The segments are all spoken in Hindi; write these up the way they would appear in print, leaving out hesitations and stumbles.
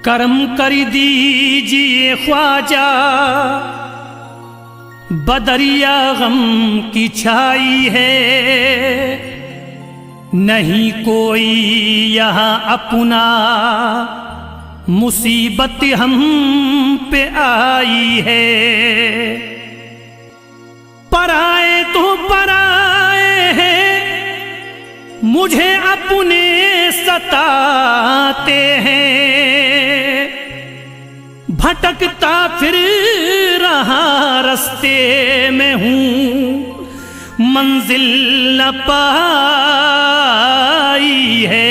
करम कर दीजिए ख्वाजा, बदरिया गम की छाई है, नहीं कोई यहाँ अपना, मुसीबत हम पे आई है। पराए तो पराए हैं, मुझे अपने सताते हैं, भटकता फिर रहा रास्ते में हूँ, मंजिल न पाई है।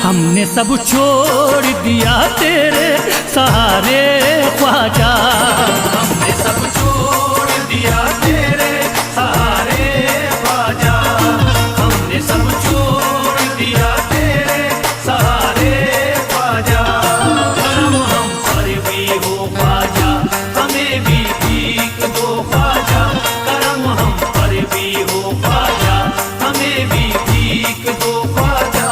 हमने सब छोड़ दिया तेरे सहारे ख्वाजा, हमने सब छोड़ दिया तेरे सहारे ख्वाजा, हमने सब छोड़ दिया तेरे सहारे ख्वाजा। करम हम पर भी हो ख्वाजा, हमें भी भीख दो ख्वाजा, करम हम पर भी हो ख्वाजा, हमें भी भीख दो ख्वाजा।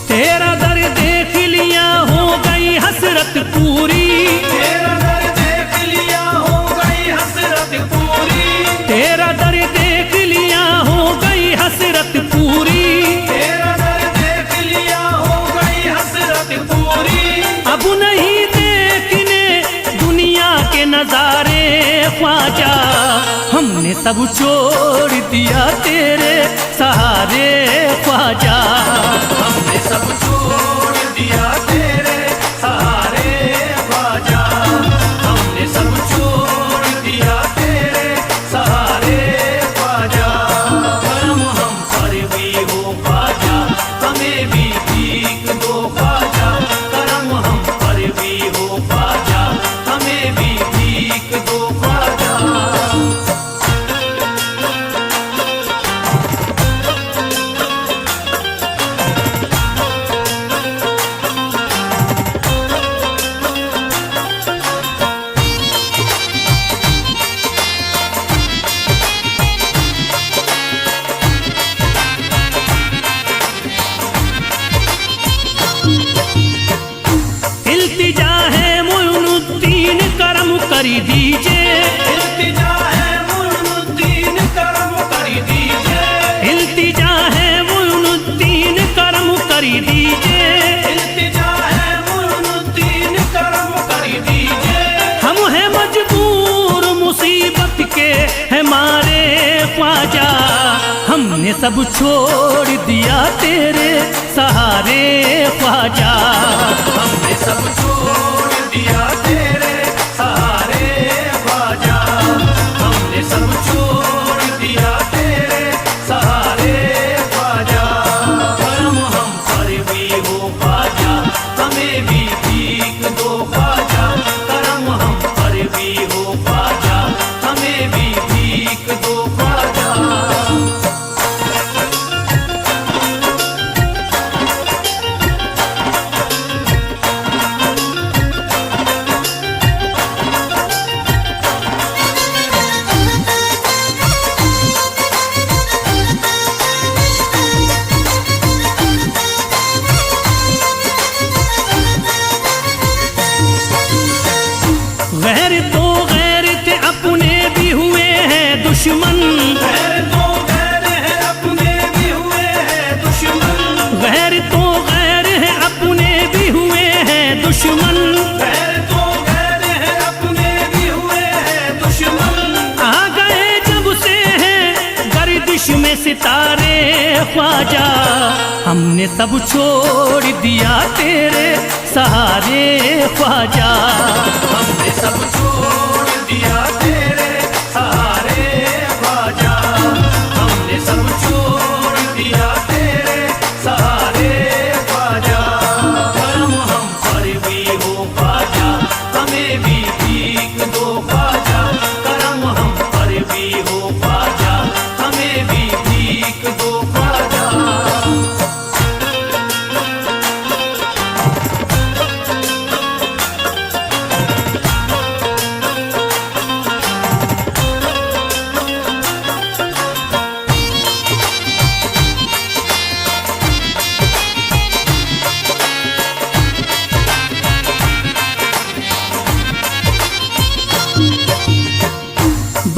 तेरा दर देख लिया हो गई हसरत पूरी, तेरा दर देख लिया हो गई हसरत पूरी, तेरा दर देख लिया हो गई हसरत पूरी, तेरा दर देख लिया हो गई हसरत पूरी। अब नहीं देखने दुनिया के नजारे ख्वाजा, हमने सब छोड़ दिया तेरे सहारे ख्वाजा, हमने सब छोड़ दिया तेरे सहारे ख्वाजा, हमने सब छोड़ दिया तेरे सहारे ख्वाजा। करम हम पर भी हो ख्वाजा, हमें भी भीख दो ख्वाजा, करम हम पर भी हो ख्वाजा, हमें भी भीख दो ख्वाजा। इल्तिजा है मुइनुद्दीन करम कर दीजिए, इल्तिजा है मुइनुद्दीन करम कर दीजिए, इल्तिजा है मुइनुद्दीन करम कर दीजिए, इल्तिजा है मुइनुद्दीन करम कर दीजिए। हम हैं मजबूर मुसीबत के है मारे ख्वाजा, हमने सब छोड़ दिया तेरे सहारे ख्वाजा, हमने सब छोड़ दिया तेरे सहारे ख्वाजा, हमने सब छोड़ दिया तेरे सहारे ख्वाजा। करम हम पर भी हो ख्वाजा, हमें भी भीख दो ख्वाजा, करम हम पर भी हो ख्वाजा, हमें भी भीख दो ख्वाजा। दुश्मन, गैर तो गैर है अपने भी हुए हैं दुश्मन, गैर तो गैर है अपने भी हुए हैं दुश्मन। गैर तो गैर है अपने भी हुए हैं दुश्मन। आ गए जब से हैं गर्दिश में सितारे ख्वाजा, हमने सब छोड़ दिया तेरे सहारे ख्वाजा। हमने सब छोड़ दिया तेरे सहारे ख्वाजा, हमने सब छोड़ दिया तेरे सहारे ख्वाजा। करम हम पर भी हो ख्वाजा, हमें भी भीख दो ख्वाजा। करम हम पर भी हो ख्वाजा, हमें भी भीख दो ख्वाजा।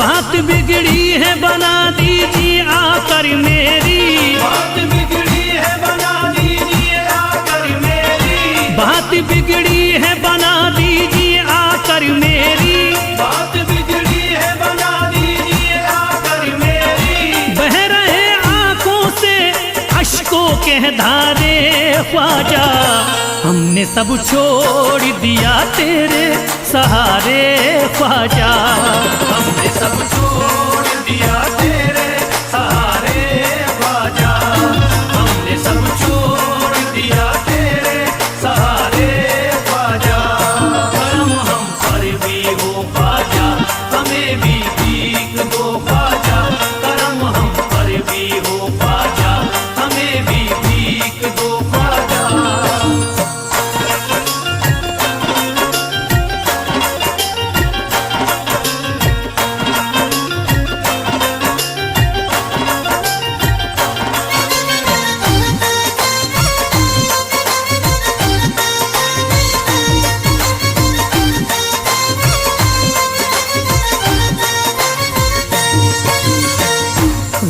बात बिगड़ी है बना दीजिए आकर मेरी, बात बिगड़ी है बना दीजिए आकर मेरी, बात बिगड़ी है बना दीजिए आकर मेरी। बात बिगड़ी है बना दीजिए आकर मेरी। बह रहे आंखों से अश्कों के धारे ख्वाजा, हमने सब छोड़ दिया तेरे सहारे ख्वाजा। हमने सब छोड़ दिया तेरे सहारे ख्वाजा, हमने सब छोड़ दिया तेरे सहारे ख्वाजा। करम हम पर भी हो ख्वाजा, हमें भी भीख दो ख्वाजा। करम हम पर भी हो ख्वाजा, हमें भी भीख दो ख्वाजा।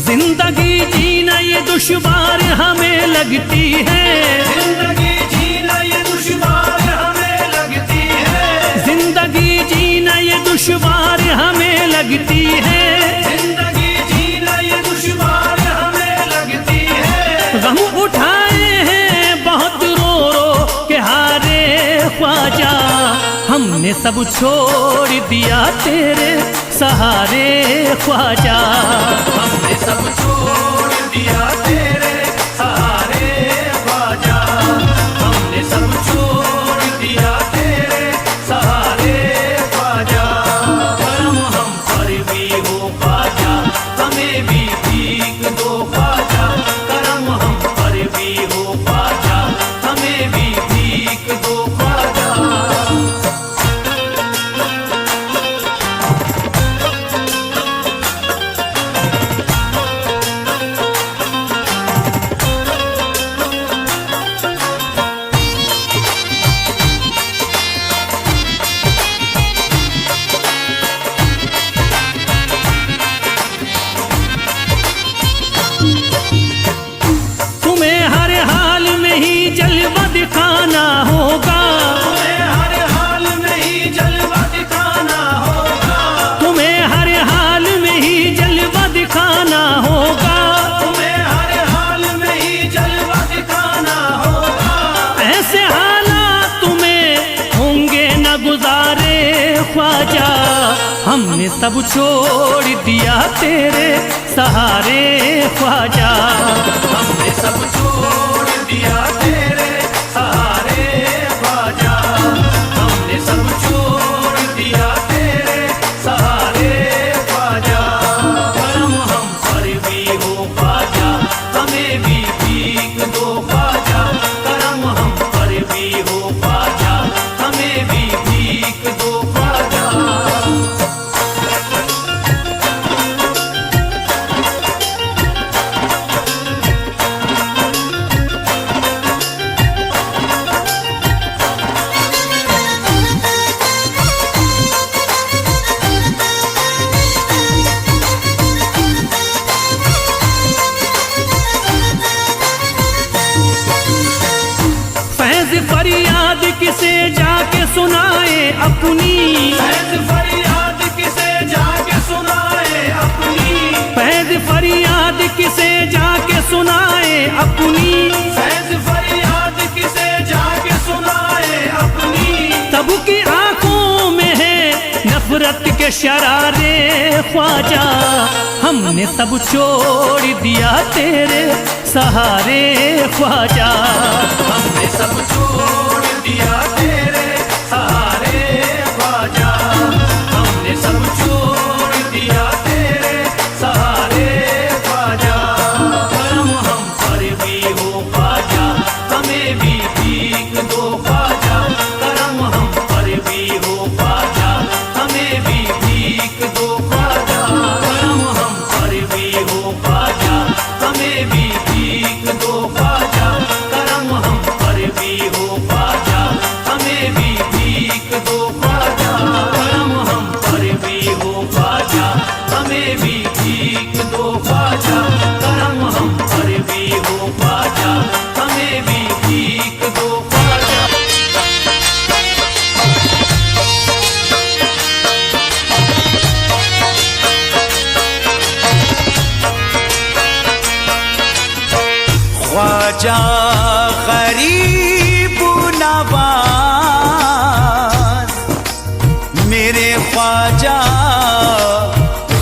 जिंदगी जीना ये दुश्वार हमें लगती है, जिंदगी जीना ये दुश्वार हमें लगती है। जिंदगी जीना ये दुश्वार हमें लगती है। जिंदगी जीना ये दुश्वार हमें लगती है। गम उठाए हैं बहुत रो रो के हारे ख्वाजा, हमने सब छोड़ दिया तेरे सहारे ख्वाजा। हमने सब छोड़ दिया तेरे सहारे ख्वाजा, हमने सब छोड़ दिया तेरे सहारे ख्वाजा। करम हम पर भी हो ख्वाजा, हमें भी भीख दो ख्वाजा। करम हम पर भी हो ख्वाजा, हमें भी भीख दो ख्वाजा। तुम्हें हर हाल में ही जलवा दिखाना होगा, तुम्हें हर हाल में ही जलवा दिखाना होगा। तुम्हें हर हाल में ही जलवा दिखाना होगा। तुम्हें हर हाल में ही जलवा दिखाना होगा। ऐसे हालात तुम्हें होंगे न गुजारे ख्वाजा, हमने सब छोड़ दिया तेरे सहारे ख्वाजा। हमने सब छोड़ दिया तेरे सहारे ख्वाजा, हमने सब छोड़ दिया तेरे सहारे ख्वाजा। करम हम पर भी हो ख्वाजा, हमें भी भीख दो ख्वाजा। करम हम पर भी हो ख्वाजा, हमें भी भीख दो ख्वाजा। अपनी, फैज़ फरियाद किसे जाके सुनाए अपनी, फैज़ फरियाद किसे जाके सुनाए अपनी, फैज़ फरियाद किसे जाके सुनाए अपनी। सबकी आंखों में है नफरत के शरारे ख्वाजा, हमने सब छोड़ दिया तेरे सहारे ख्वाजा, हमने सब छोड़ दिया तेरे सहारे ख्वाजा, हमने सब छोड़ दिया तेरे सहारे ख्वाजा। करम हम पर भी हो ख्वाजा, हमें भी भीख दो ख्वाजा, करम हम पर भी हो ख्वाजा, हमें भी भीख दो ख्वाजा, करम हम पर भी हो ख्वाजा, हमें भी भीख दो ख्वाजा, करम हम पर भी हो ख्वाजा, हमें भी भीख दो ख्वाजा, करम हम पर भी हो ख्वाजा, हमें भी भीख दो ख्वाजा, करम हम पर भी हो ख्वाजा, हमें भी भीख दो ख्वाजा। ख्वाजा गरीब नवाज, मेरे ख्वाजा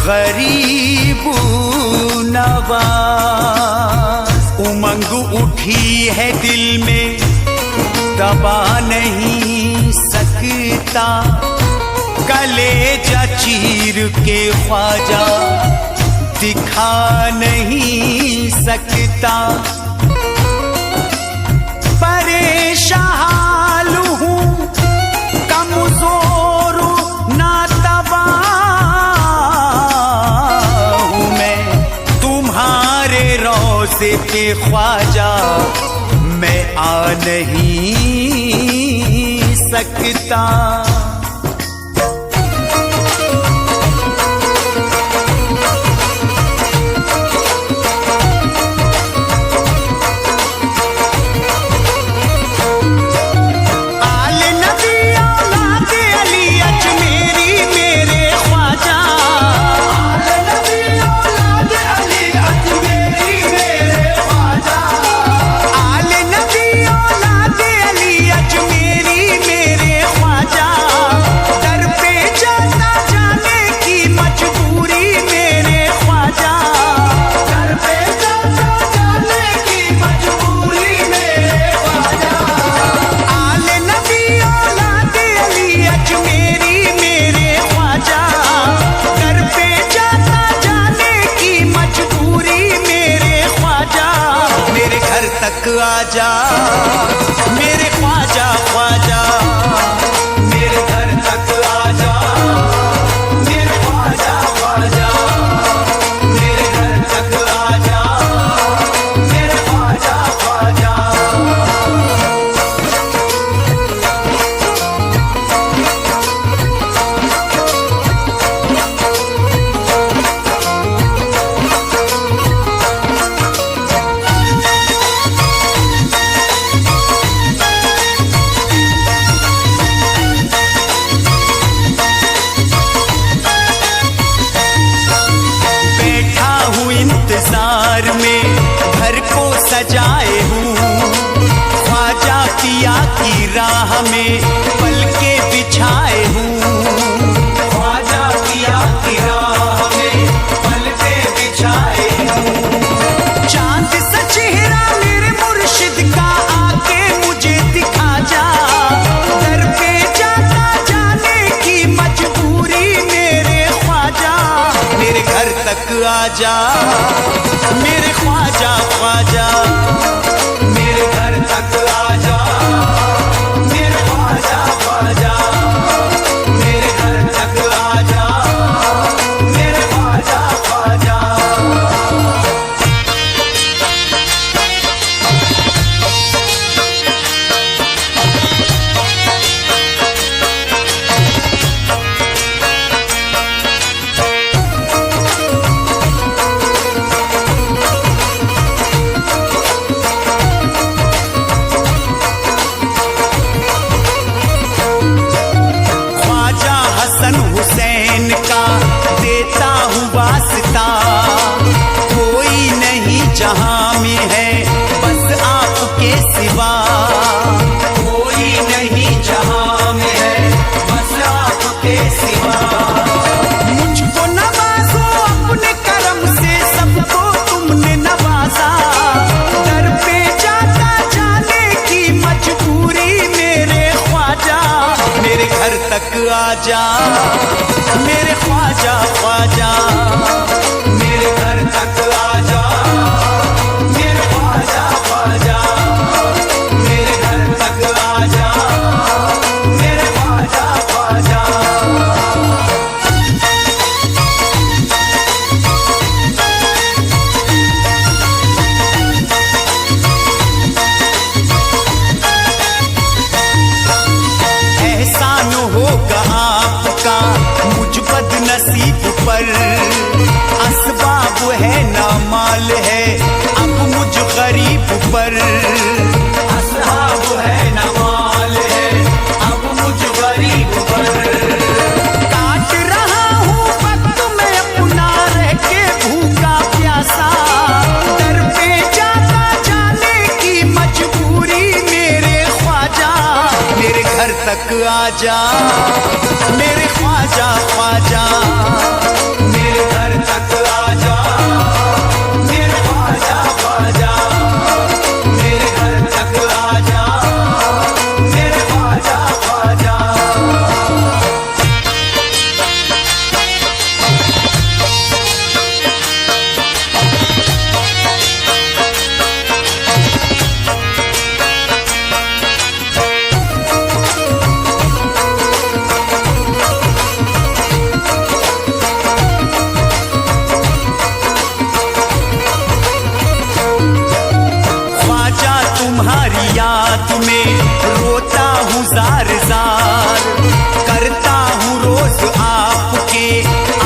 गरीब नवाज। उमंग उठी है दिल में दबा नहीं सकता, कलेजा चीर के ख्वाजा दिखा नहीं सकता। परेशान हूँ कमजोर नातबा हूँ मैं, तुम्हारे रोज़े पे ख्वाजा मैं आ नहीं सकता। आजा मेरे ख्वाजा ख्वाजा, मेरे घर तक आजा मेरे ख्वाजा ख्वाजा, मेरे घर तक आजा मेरे ख्वाजा ख्वाजा। इंतजार में घर को सजाए हूँ, ख्वाजा पिया की राह में पलके बिछाए हूँ, ख्वाजा पिया की राह में पलके बिछाए हूँ। चांद सा चेहरा मेरे मुर्शिद का आके मुझे दिखा जा, दर पे जाता जाने की मजबूरी मेरे ख्वाजा, मेरे घर तक आजा मेरे ख्वाजा ख्वाजा, मेरे घर तक आजा मेरे ख्वाजा ख्वाजा, मेरे घर तक आजा मेरे ख्वाजा ख्वाजा। आजा, मेरे ख्वाजा ख्वाजा। मेरे घर तक आजा, मेरे ख्वाजा ख्वाजा। मेरे घर तक आजा, मेरे ख्वाजा ख्वाजा। एहसान होगा आपका मुझ बदनसीब पर, असबाब है ना माल है अब मुझ गरीब पर। असहाब है न माल है अब मुझ गरीब पर। काट रहा हूँ वक्त में अपना रह के भूखा प्यासा, दर पे जाता जाने की मजबूरी मेरे ख्वाजा। मेरे घर तक आजा, मेरे ख्वाजा ख्वाजा। मेरे घर तक आजा, मेरे ख्वाजा ख्वाजा। मेरे घर तक आजा, मेरे ख्वाजा ख्वाजा। ख्वाजा तुम्हारी याद में रोता हूँ जार जार, करता हूँ रोज आपके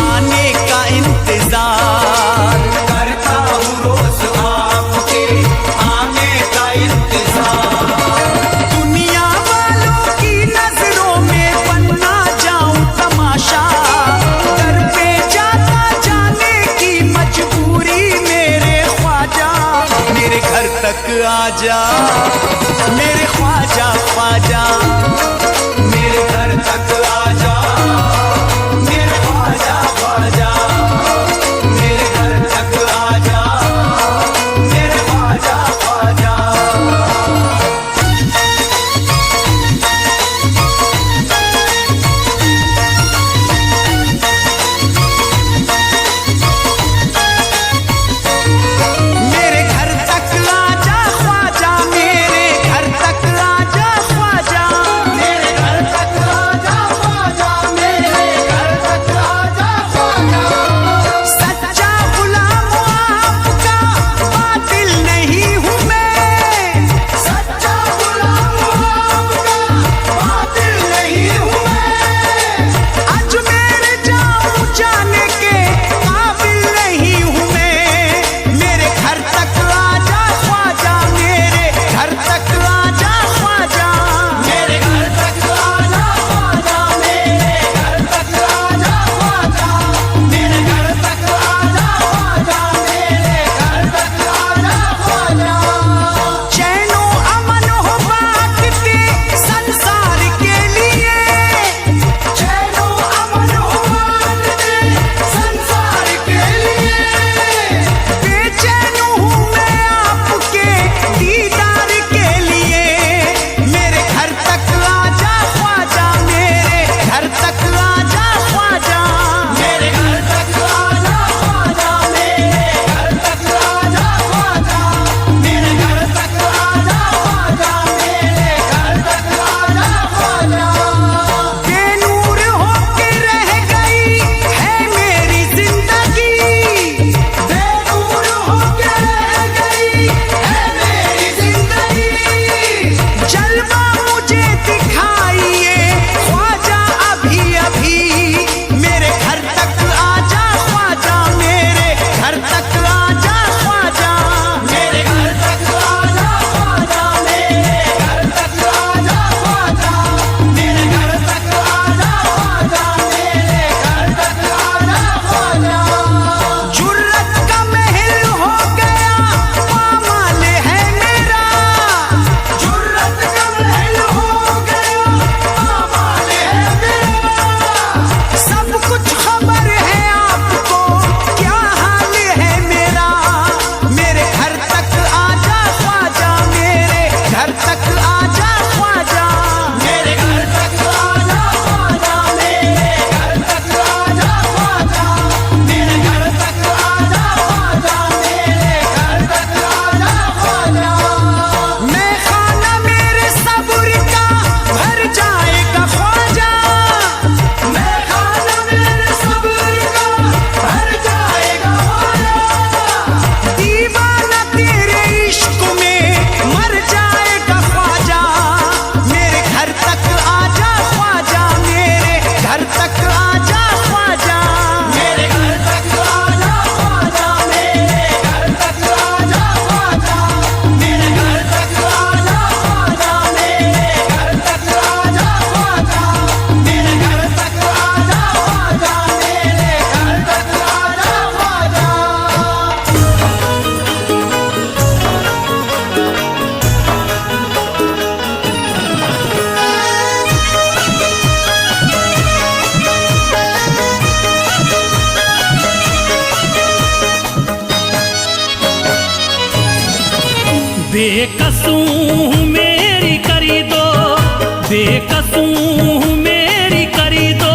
आने का इंतजार। करता हूँ रोज आपके आने का इंतजार। दुनिया वालों की नजरों में बनना जाऊं तमाशा, दर पे जाता जाने की मजबूरी मेरे ख्वाजा। मेरे घर तक आजा, मेरे ख्वाजा ख्वाजा। मेरे घर तक आजा, मेरे ख्वाजा ख्वाजा। मेरे घर तक आजा, मेरे ख्वाजा ख्वाजा। मेरे घर तक आजा ख्वाजा, मेरे घर तक आजा ख्वाजा। बेकसूं मेरी करी दो, बेकसूं मेरी करी दो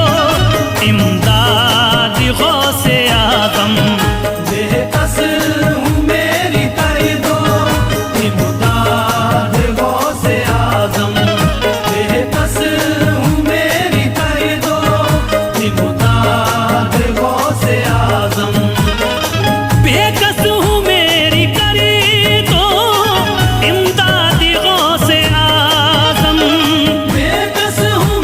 इमदाद गौसे आज़म। बेकस हूँ मेरी कर दो इमदाद गौसे आज़म। बेकस हूँ मेरी कर दो इमदाद गौसे आज़म। बेकस हूँ मेरी करी दो इमदाद गौसे आज़म। बेकस हूँ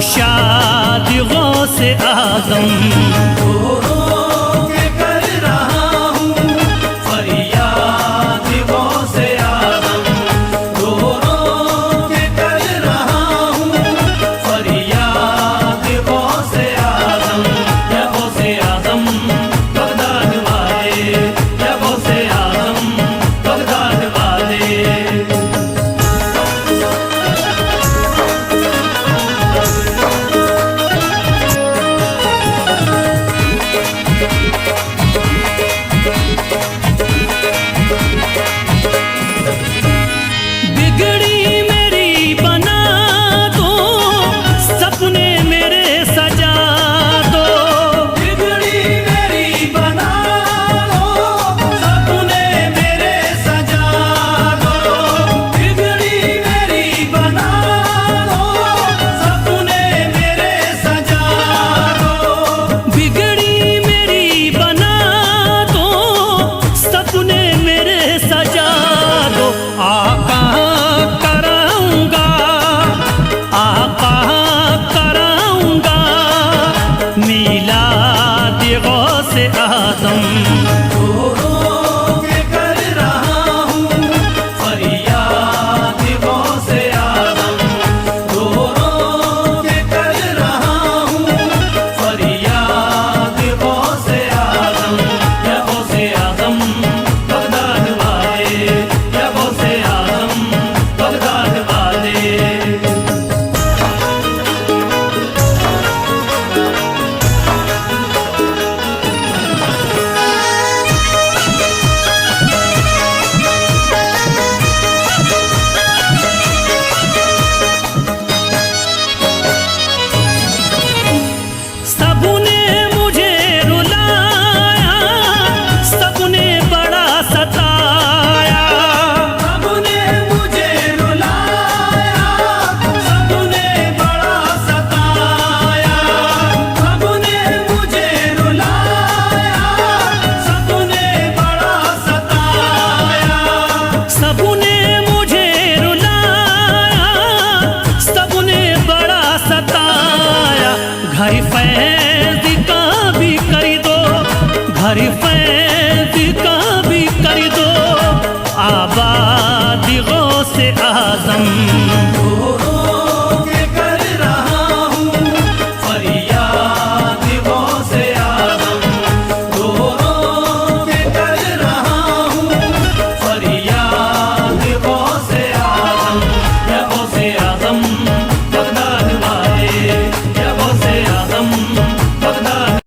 शाद गौसे आज़म। रो रो के कर रहा हूँ फरियाद गौसे आज़म। रो रो के कर रहा हूँ फरियाद गौसे आज़म। या गौसे आज़म बगदाद वाले, या गौसे आज़म बगदाद वाले। बिगड़ी मेरी बना दो, सपने मेरे सजा दो। बिगड़ी मेरी बना दो, सपने मेरे सजा दो। बिगड़ी मेरी बना दो, सपने मेरे सजा दो। बिगड़ी मेरी बना दो, सपने मेरे सजा दो। आका कराऊंगा, आका कराऊंगा मीलाद गौसे आज़म। रो रो के कर रहा हूँ फरियाद गौसे आज़म। रो रो के कर रहा हूँ फरियाद गौसे आज़म। या गौसे आज़म बगदाद वाले, या गौसे आज़म बगदाद वाले। सबने मुझे रुलाया, सबने बड़ा सताया। सबने मुझे रुलाया, सबने बड़ा सताया। सबने मुझे रुलाया, सबने बड़ा सताया। सबने मुझे रुलाया, सबने बड़ा सताया। घर फैल